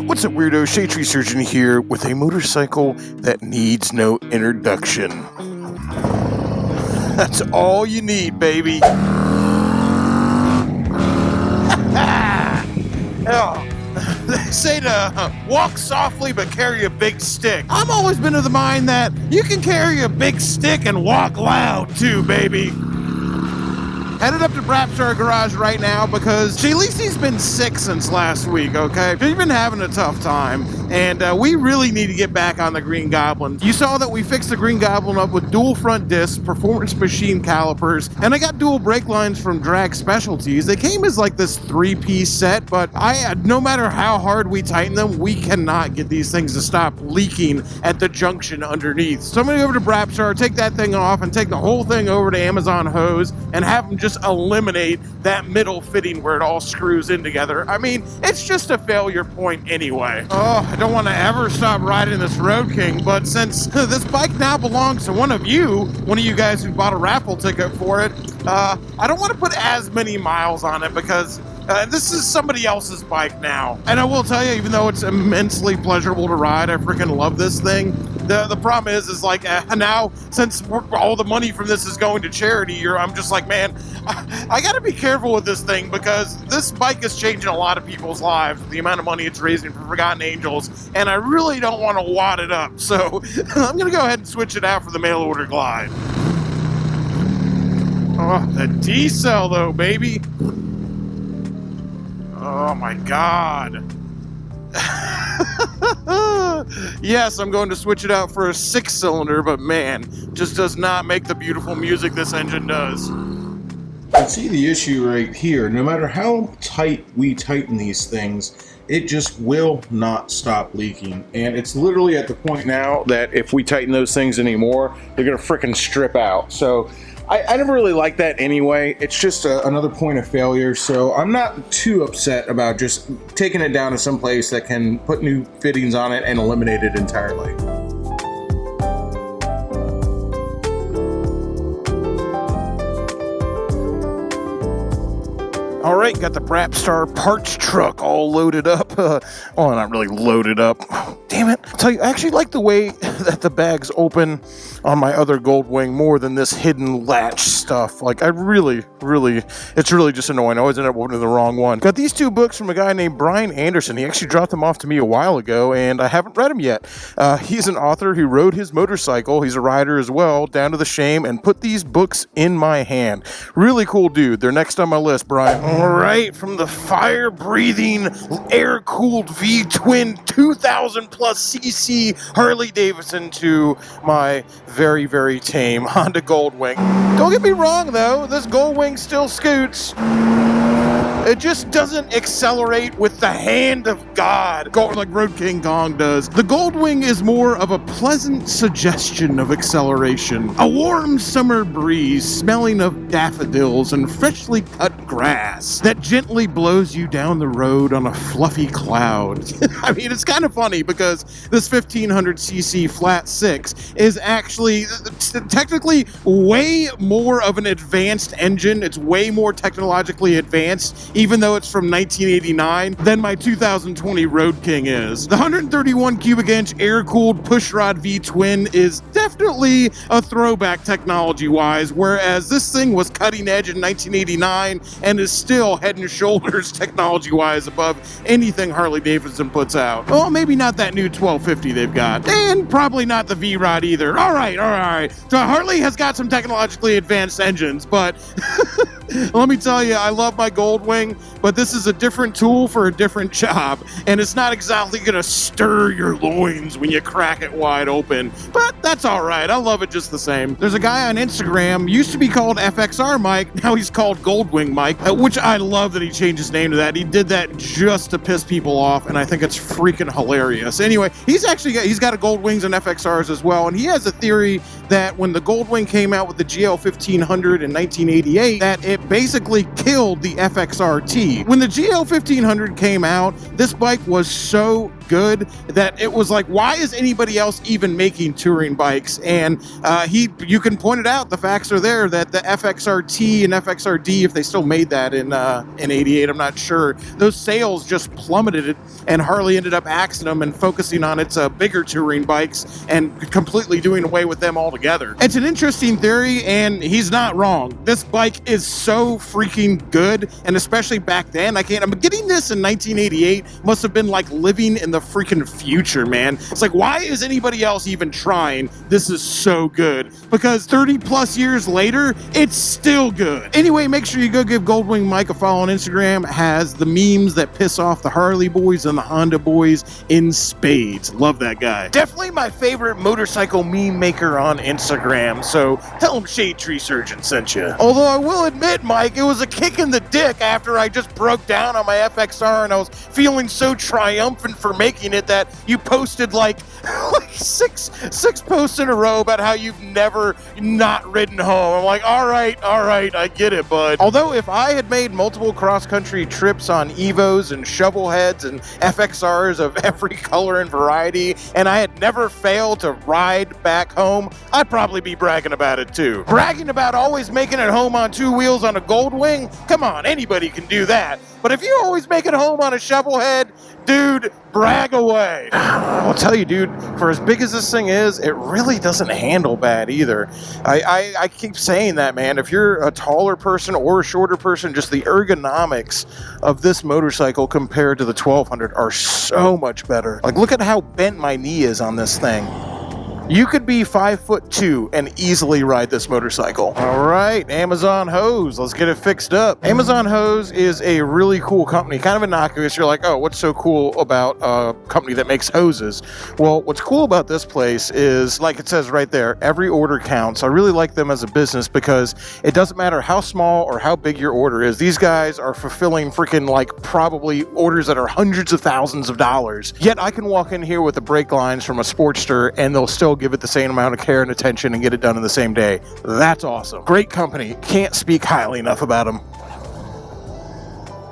What's up, weirdo? Shadetree Surgeon here with a motorcycle that needs no introduction. That's all you need, baby. They say to walk softly but carry a big stick. I've always been of the mind that you can carry a big stick and walk loud too, baby. Headed up to Brapstar Garage right now because Shaylee's been sick since last week, okay? She's been having a tough time, and we really need to get back on the Green Goblin. You saw that we fixed the Green Goblin up with dual front discs, performance machine calipers, and I got dual brake lines from Drag Specialties. They came as like this 3-piece set, but no matter how hard we tighten them, we cannot get these things to stop leaking at the junction underneath. So I'm gonna go over to Brapstar, take that thing off, and take the whole thing over to Amazon Hose and have them just eliminate that middle fitting where it all screws in together. I mean, it's just a failure point anyway. Oh, I don't want to ever stop riding this Road King, but since this bike now belongs to one of you guys who bought a raffle ticket for it, I don't want to put as many miles on it because this is somebody else's bike now. And I will tell you, even though it's immensely pleasurable to ride, I freaking love this thing. The problem is like now, since all the money from this is going to charity, I'm just like, man, I gotta be careful with this thing because this bike is changing a lot of people's lives with the amount of money it's raising for Forgotten Angels, and I really don't want to wad it up. So I'm gonna go ahead and switch it out for the mail order glide. Oh, the D-cell though, baby. Oh my God. Yes, I'm going to switch it out for a 6-cylinder, but man, just does not make the beautiful music this engine does. You see the issue right here. No matter how tight we tighten these things, it just will not stop leaking. And it's literally at the point now that if we tighten those things anymore, they're gonna frickin' strip out. So I never really liked that anyway. It's just another point of failure, so I'm not too upset about just taking it down to some place that can put new fittings on it and eliminate it entirely. All right, got the Brapstar parts truck all loaded up. Well, not really loaded up. Oh, damn it. I'll tell you, I actually like the way that the bags open on my other Goldwing more than this hidden latch stuff. Like, it's really just annoying. I always end up opening the wrong one. Got these 2 books from a guy named Brian Anderson. He actually dropped them off to me a while ago, and I haven't read them yet. He's an author who rode his motorcycle. He's a rider as well, down to the shame, and put these books in my hand. Really cool dude. They're next on my list, Brian. All right, from the fire-breathing, air-cooled V-twin 2,000-plus cc Harley-Davidson to my very, very tame Honda Goldwing. Don't get me wrong, though. This Goldwing still scoots. It just doesn't accelerate with the hand of God, like Road King Kong does. The Goldwing is more of a pleasant suggestion of acceleration. A warm summer breeze smelling of daffodils and freshly cut grass that gently blows you down the road on a fluffy cloud. I mean, it's kind of funny because this 1500cc flat 6 is actually technically way more of an advanced engine. It's way more technologically advanced, even though it's from 1989, than my 2020 Road King is. The 131 cubic inch air-cooled pushrod V-twin is definitely a throwback technology-wise, whereas this thing was cutting edge in 1989 and is still head and shoulders technology-wise above anything Harley-Davidson puts out. Well, maybe not that new 1250 they've got, and probably not the V-Rod either. All right. So Harley has got some technologically advanced engines, but let me tell you, I love my Goldwing, but this is a different tool for a different job, and it's not exactly gonna stir your loins when you crack it wide open, but that's all right. I love it just the same. There's a guy on Instagram, used to be called FXR Mike, now he's called Goldwing Mike, which I love that he changed his name to that. He did that just to piss people off, and I think it's freaking hilarious. Anyway, he's got a Goldwings and FXRs as well, and he has a theory that when the Goldwing came out with the GL 1500 in 1988, that it basically killed the FXRT. When the GL 1500 came out, this bike was so good that it was like, why is anybody else even making touring bikes? And you can point it out, the facts are there, that the FXRT and FXRD, if they still made that in 88, I'm not sure, those sales just plummeted, and Harley ended up axing them and focusing on its bigger touring bikes and completely doing away with them altogether. It's an interesting theory, and he's not wrong. This bike is so freaking good, and especially back then, I'm getting this in 1988 must have been like living in the freaking future, man. It's like, why is anybody else even trying? This is so good, because 30 plus years later, it's still good. Anyway, make sure you go give Goldwing Mike a follow on Instagram. It has the memes that piss off the Harley boys and the Honda boys in spades. Love that guy. Definitely my favorite motorcycle meme maker on Instagram, so tell him Shade Tree Surgeon sent you. Although I will admit, Mike, it was a kick in the dick after I just broke down on my FXR and I was feeling so triumphant for making it that you posted like six posts in a row about how you've never not ridden home. I'm like, all right, I get it, bud. Although if I had made multiple cross-country trips on Evos and shovel heads and FXRs of every color and variety, and I had never failed to ride back home, I'd probably be bragging about it too. Bragging about always making it home on two wheels on a Goldwing? Come on, anybody can do that. But if you always make it home on a shovel head, dude, brag away. I'll tell you, dude, for as big as this thing is, it really doesn't handle bad either. I keep saying that, man. If you're a taller person or a shorter person, just the ergonomics of this motorcycle compared to the 1200 are so much better. Like, look at how bent my knee is on this thing. You could be 5'2" and easily ride this motorcycle. All right, Amazon Hose, let's get it fixed up. Amazon Hose is a really cool company, kind of innocuous. You're like, oh, what's so cool about a company that makes hoses? Well, what's cool about this place is, like it says right there, every order counts. I really like them as a business because it doesn't matter how small or how big your order is. These guys are fulfilling freaking like probably orders that are hundreds of thousands of dollars. Yet I can walk in here with the brake lines from a Sportster and they'll still give it the same amount of care and attention and get it done in the same day. That's awesome. Great company. Can't speak highly enough about them.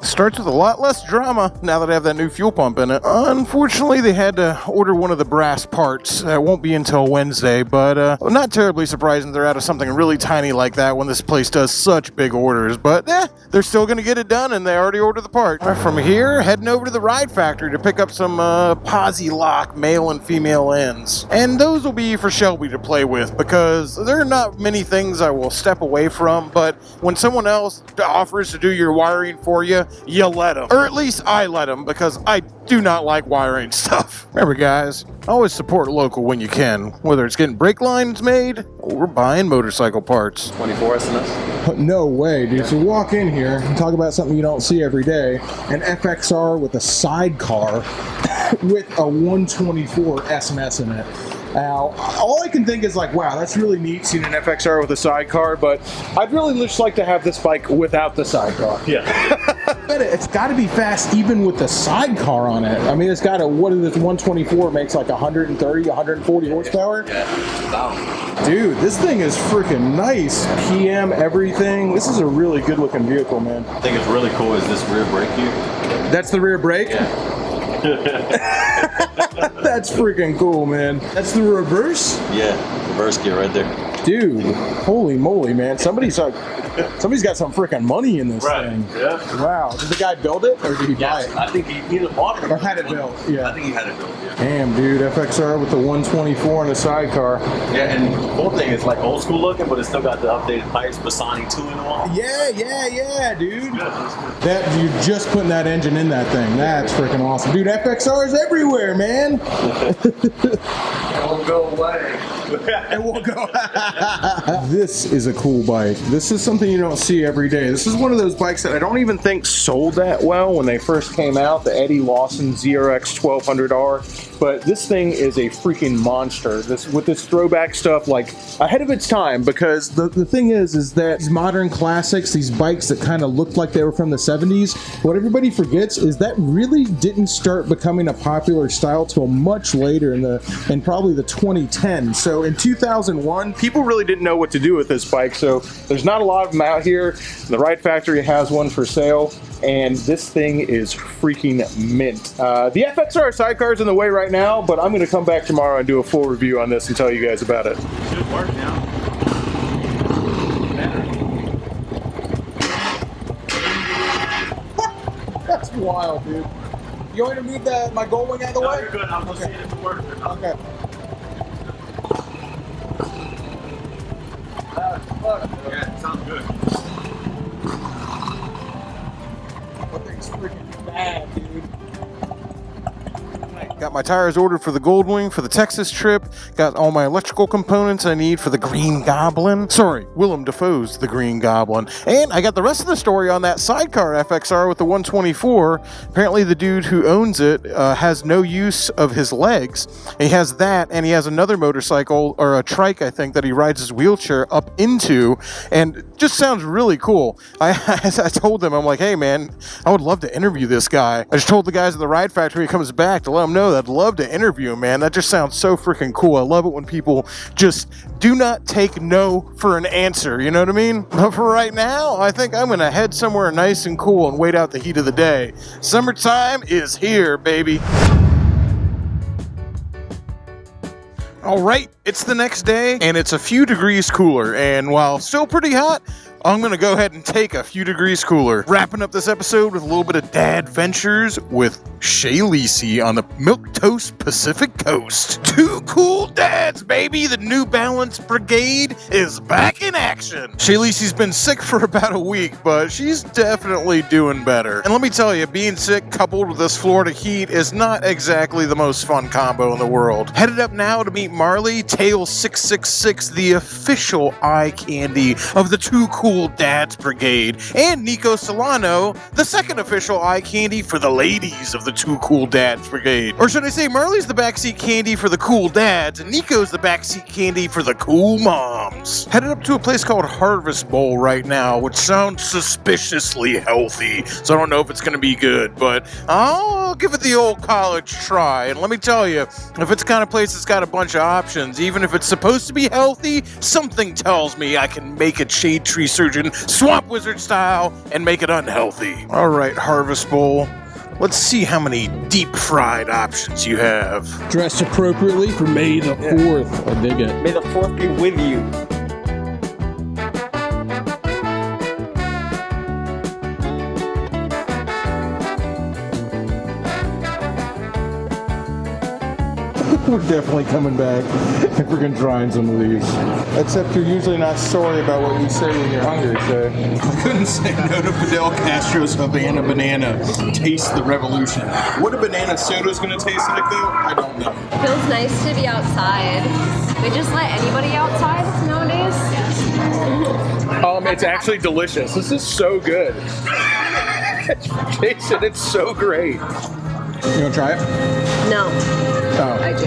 Starts with a lot less drama now that I have that new fuel pump in it. Unfortunately, they had to order one of the brass parts. It won't be until Wednesday, but not terribly surprising they're out of something really tiny like that when this place does such big orders. But they're still going to get it done, and they already ordered the part. From here, heading over to the Ride Factory to pick up some posi lock male and female ends. And those will be for Shelby to play with, because there are not many things I will step away from, but when someone else offers to do your wiring for you, you let them. Or at least I let them, because I do not like wiring stuff. Remember, guys, always support local when you can, whether it's getting brake lines made or buying motorcycle parts. 24 SNS? No way, dude. So walk in here and talk about something you don't see every day. An FXR with a sidecar with a 124 SNS in it. Now, all I can think is like, wow, that's really neat seeing an FXR with a sidecar, but I'd really just like to have this bike without the sidecar. Yeah. It's got to be fast even with the sidecar on it. I mean, it's got what is this 124 makes like 130, 140 horsepower? Yeah. Wow. Dude, this thing is freaking nice. PM, everything. This is a really good looking vehicle, man. I think it's really cool is this rear brake here. That's the rear brake? Yeah. That's freaking cool, man. That's the reverse? Yeah, reverse gear right there. Dude, holy moly, man. Somebody's got some freaking money in this thing. Yeah. Wow. Did the guy build it or did he buy it? I think he either bought it Or had it built. Yeah. I think he had it built, yeah. Damn, dude. FXR with the 124 and a sidecar. Yeah, and the cool thing is like old school looking, but it's still got the updated pipes, Bassani 2 in the wall. Yeah, dude. That you're just putting that engine in that thing. That's freaking awesome. Dude, FXR's everywhere, man. It won't go away. It won't go. This is a cool bike. This is something you don't see every day. This is one of those bikes that I don't even think sold that well when they first came out. The Eddie Lawson ZRX 1200R. but this thing is a freaking monster. With this throwback stuff, like ahead of its time, because the thing is that these modern classics, these bikes that kind of looked like they were from the 70s, what everybody forgets is that really didn't start becoming a popular style till much later in probably the 2010s. So in 2001, people really didn't know what to do with this bike. So there's not a lot of them out here. The Ride Factory has one for sale, and this thing is freaking mint. The FXR sidecar's in the way right now, but I'm going to come back tomorrow and do a full review on this and tell you guys about it. Should work now. That's wild, dude. You want me to move my Goldwing out of the way? You're good. I'm going to see if it works or not. Okay. Yeah, it sounds good. That thing's freaking bad, dude. Got my tires ordered for the Goldwing for the Texas trip. Got all my electrical components I need for the Green Goblin. Sorry, Willem Dafoe's The Green Goblin. And I got the rest of the story on that Sidecar FXR with the 124. Apparently the dude who owns it has no use of his legs. He has that, and he has another motorcycle, or a trike, I think, that he rides his wheelchair up into, and it just sounds really cool. I told them, I'm like, hey man, I would love to interview this guy. I just told the guys at the Ride Factory he comes back to let them know that I'd love to interview him, man. That just sounds so freaking cool. I love it when people just do not take no for an answer, you know what I mean? But for right now, I think I'm gonna head somewhere nice and cool and wait out the heat of the day. Summertime is here, baby. All right, it's the next day, and it's a few degrees cooler, and while still pretty hot, I'm gonna go ahead and take a few degrees cooler. Wrapping up this episode with a little bit of dad ventures with Shay Lisi on the Milquetoast Pacific Coast. Two cool dads, baby! The New Balance Brigade is back in action. Shay Lisi's been sick for about a week, but she's definitely doing better. And let me tell you, being sick coupled with this Florida heat is not exactly the most fun combo in the world. Headed up now to meet Marley, Tail 666, the official eye candy of the Two Cool Dads Brigade, and Nico Solano, the second official eye candy for the ladies of the Two Cool Dads Brigade. Or should I say, Marley's the backseat candy for the cool dads, and Nico's the backseat candy for the cool moms. Headed up to a place called Harvest Bowl right now, which sounds suspiciously healthy, so I don't know if it's going to be good, but I'll give it the old college try. And let me tell you, if it's the kind of place that's got a bunch of options, even if it's supposed to be healthy, something tells me I can make it shade tree surgeon, swamp wizard style, and make it unhealthy. All right, Harvest Bowl. Let's see how many deep fried options you have. Dressed appropriately for May the 4th. I dig it. May the 4th be with you. We're definitely coming back if we're gonna try some of these. Except you're usually not sorry about what you say when you're hungry, so. I couldn't say no to Fidel Castro's Havana Banana. Taste the revolution. What a banana soda is going to taste like, though, I don't know. Feels nice to be outside. They just let anybody outside nowadays. It's actually delicious. This is so good. Taste it. It's so great. You want to try it? No, Oh. I do.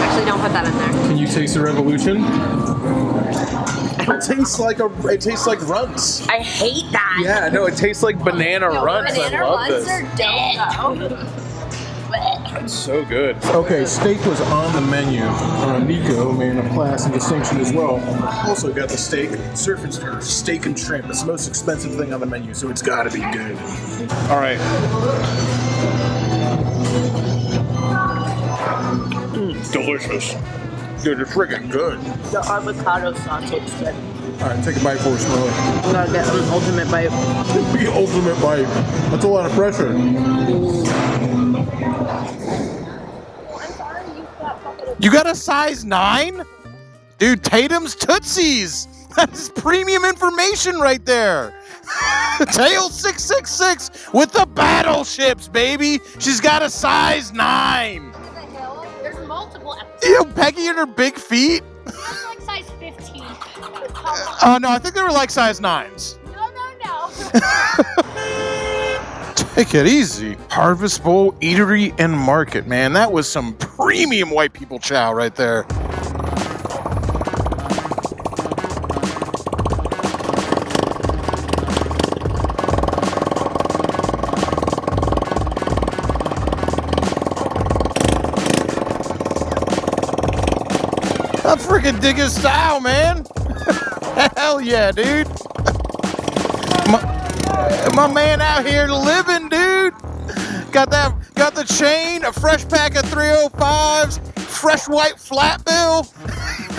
Actually, don't put that in there. Can you taste the revolution? It tastes like runts. I hate that. Yeah, no, it tastes like banana runts. Banana I love runs this. are dope. It's so good. Okay, steak was on the menu. Nico made a class and distinction as well. Also got the steak, surf and stir, steak and shrimp. It's the most expensive thing on the menu, so it's got to be good. All right. Delicious. Dude, it's freaking good. The avocado sauce looks good. All right, take a bite for us, Smelly. I'm gonna get an ultimate bite. The ultimate bite. That's a lot of pressure. You got a size 9? Dude, Tatum's Tootsies. That's premium information right there. Tail 666 with the battleships, baby. She's got a size 9. There's multiple episodes. You know, Peggy and her big feet. That's like size 15. No, I think they were like size 9s. No. Take it easy. Harvest Bowl Eatery and Market, man. That was some premium white people chow right there. I freaking dig his style, man. Hell yeah, dude. My man out here living, dude. Got the chain, a fresh pack of 305s, fresh white flat bill.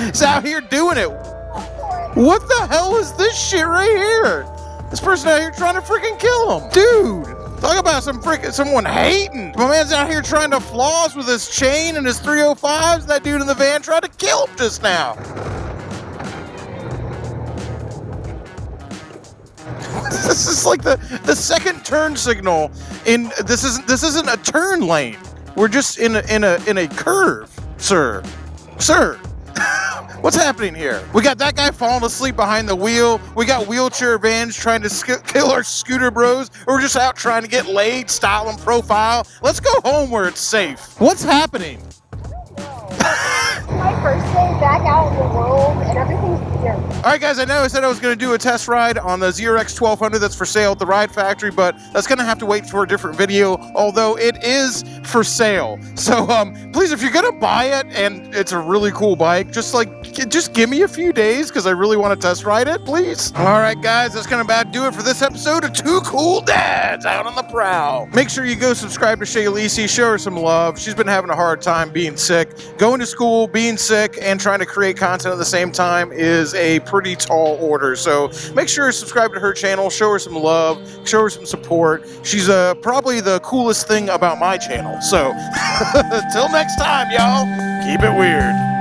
He's out here doing it. What the hell is this shit right here? This person out here trying to freaking kill him. Dude, talk about someone hating. My man's out here trying to floss with his chain and his 305s. That dude in the van tried to kill him just now. This is like the second turn signal in this isn't a turn lane. We're just in a curve, sir. What's happening here? We got that guy falling asleep behind the wheel. We got wheelchair vans trying to kill our scooter bros. We're just out trying to get laid, style, and profile. Let's go home where it's safe. What's happening? My first day back out in the world and everything's here. All right, guys, I know I said I was going to do a test ride on the ZRX 1200 that's for sale at the Ride Factory, but that's going to have to wait for a different video, although it is for sale. So please, if you're going to buy it and it's a really cool bike, just give me a few days because I really want to test ride it, please. All right, guys, that's going to about do it for this episode of Two Cool Dads Out on the Prowl. Make sure you go subscribe to Shay Lisi, show her some love. She's been having a hard time being sick. Going to school, being sick, and trying to create content at the same time is a pretty tall order. So make sure you subscribe to her channel, show her some love, show her some support. She's probably the coolest thing about my channel. So until next time, y'all, keep it weird.